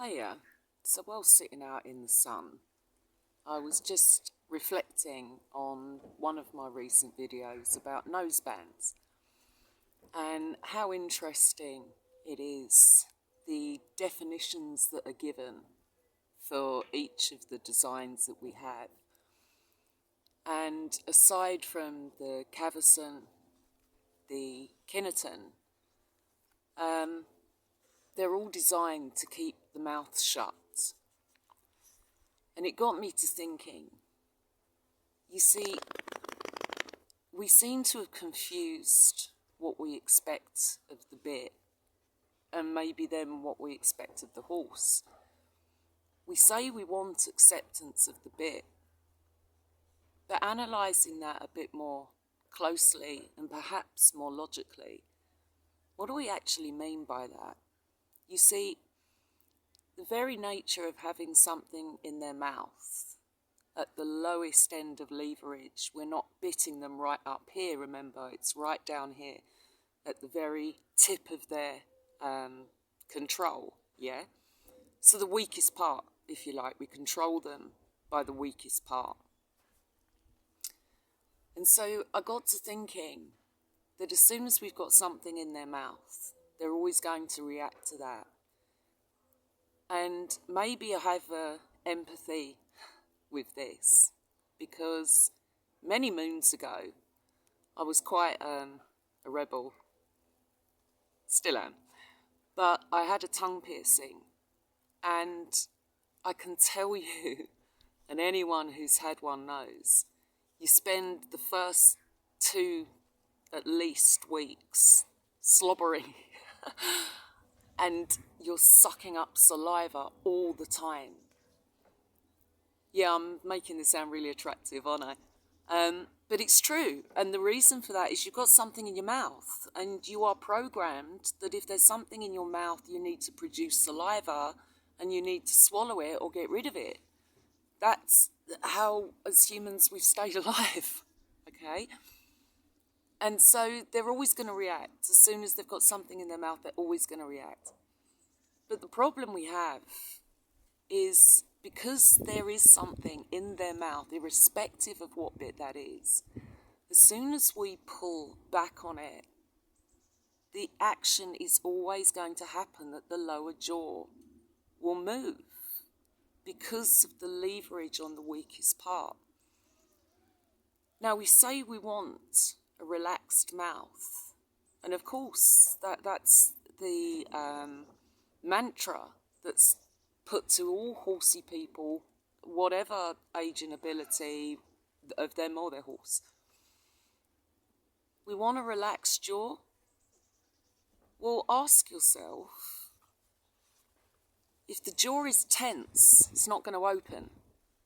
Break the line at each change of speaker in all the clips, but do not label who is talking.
Hiya. So while sitting out in the sun, I was just reflecting on one of my recent videos about nosebands and how interesting it is, the definitions that are given for each of the designs that we have. And aside from the Cavison, the Kineton, they're all designed to keep the mouth shut. And it got me to thinking, you see, we seem to have confused what we expect of the bit and maybe then what we expect of the horse. We say we want acceptance of the bit, but analysing that a bit more closely and perhaps more logically, what do we actually mean by that? You see, the very nature of having something in their mouth at the lowest end of leverage, we're not bitting them right up here, remember, it's right down here at the very tip of their control, yeah? So the weakest part, if you like, we control them by the weakest part. And so I got to thinking that as soon as we've got something in their mouth, they're always going to react to that. And maybe I have empathy with this, because many moons ago I was quite a rebel, still am, but I had a tongue piercing, and I can tell you, and anyone who's had one knows, you spend the first 2 at least weeks slobbering and you're sucking up saliva all the time. Yeah, I'm making this sound really attractive, aren't I? But it's true. And the reason for that is you've got something in your mouth, and you are programmed that if there's something in your mouth, you need to produce saliva and you need to swallow it or get rid of it. That's how, as humans, we've stayed alive, okay? And so they're always going to react. As soon as they've got something in their mouth, they're always going to react. But the problem we have is because there is something in their mouth, irrespective of what bit that is, as soon as we pull back on it, the action is always going to happen that the lower jaw will move because of the leverage on the weakest part. Now, we say we want a relaxed mouth, and of course that's the mantra that's put to all horsey people, whatever age and ability of them or their horse. We want a relaxed jaw. Well, ask yourself, if the jaw is tense, it's not going to open.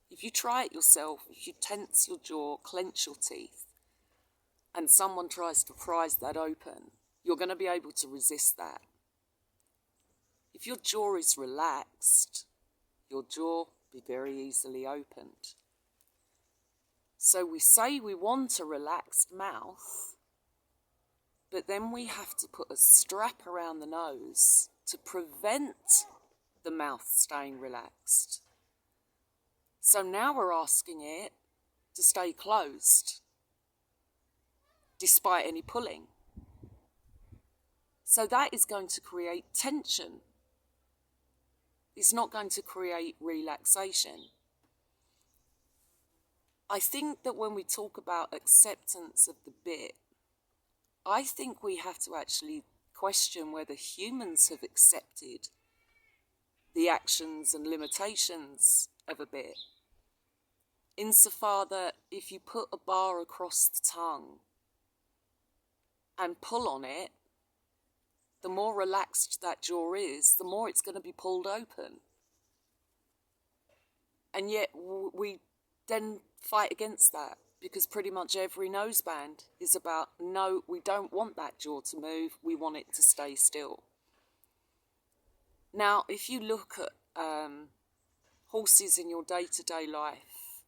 If you try it yourself, if you tense your jaw, clench your teeth, and someone tries to prise that open, you're going to be able to resist that. If your jaw is relaxed, your jaw will be very easily opened. So we say we want a relaxed mouth, but then we have to put a strap around the nose to prevent the mouth staying relaxed. So now we're asking it to stay closed, despite any pulling. So that is going to create tension. It's not going to create relaxation. I think that when we talk about acceptance of the bit, I think we have to actually question whether humans have accepted the actions and limitations of a bit. Insofar that if you put a bar across the tongue and pull on it, the more relaxed that jaw is, the more it's going to be pulled open. And yet we then fight against that, because pretty much every noseband is about, no, we don't want that jaw to move, we want it to stay still. Now, if you look at horses in your day-to-day life,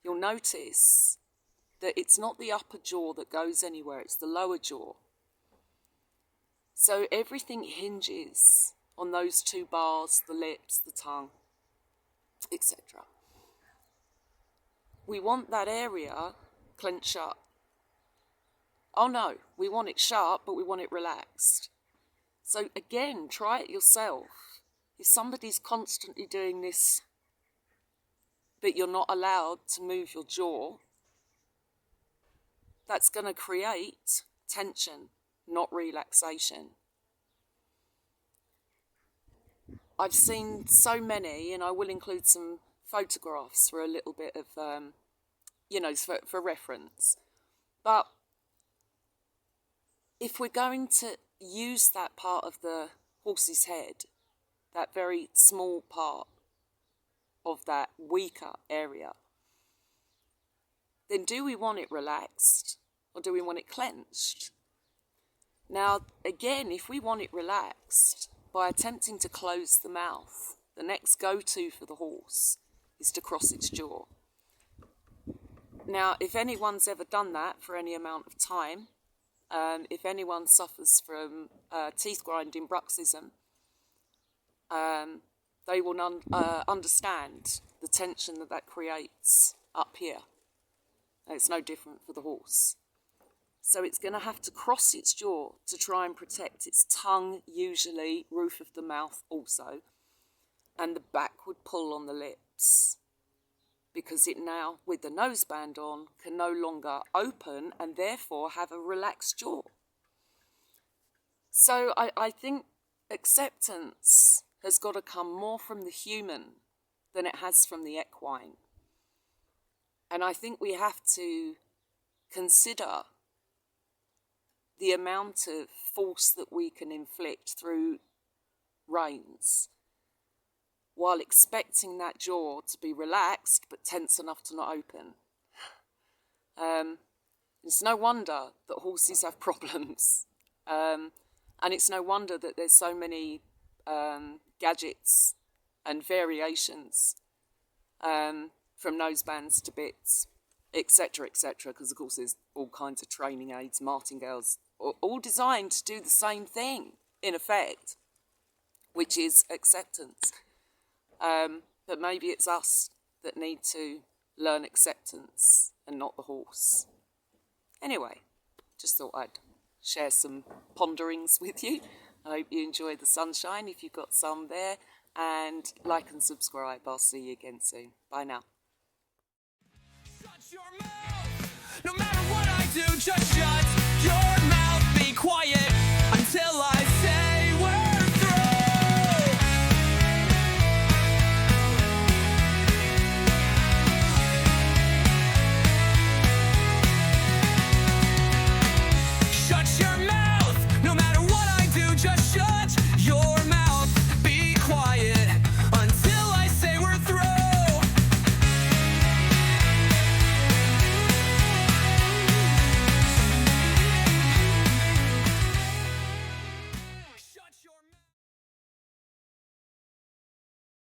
you'll notice that it's not the upper jaw that goes anywhere, it's the lower jaw. So everything hinges on those two bars, the lips, the tongue, etc. We want that area clenched shut. Oh no, we want it sharp, but we want it relaxed. So again, try it yourself. If somebody's constantly doing this, but you're not allowed to move your jaw, that's going to create tension, not relaxation. I've seen so many, and I will include some photographs for a little bit of, for reference. But if we're going to use that part of the horse's head, that very small part of that weaker area, then do we want it relaxed or do we want it clenched? Now, again, if we want it relaxed, by attempting to close the mouth, the next go-to for the horse is to cross its jaw. Now, if anyone's ever done that for any amount of time, if anyone suffers from teeth grinding bruxism, they will understand the tension that creates up here. And it's no different for the horse. So it's going to have to cross its jaw to try and protect its tongue, usually, roof of the mouth also, and the backward pull on the lips, because it now, with the noseband on, can no longer open and therefore have a relaxed jaw. So I think acceptance has got to come more from the human than it has from the equine. And I think we have to consider the amount of force that we can inflict through reins while expecting that jaw to be relaxed but tense enough to not open. It's no wonder that horses have problems. And it's no wonder that there's so many gadgets and variations from nosebands to bits, etc., because of course there's all kinds of training aids, martingales, all designed to do the same thing, in effect, which is acceptance. But maybe it's us that need to learn acceptance and not the horse. Anyway, just thought I'd share some ponderings with you. I hope you enjoy the sunshine if you've got some there. And like and subscribe. I'll see you again soon. Bye now. Shut your mouth, no matter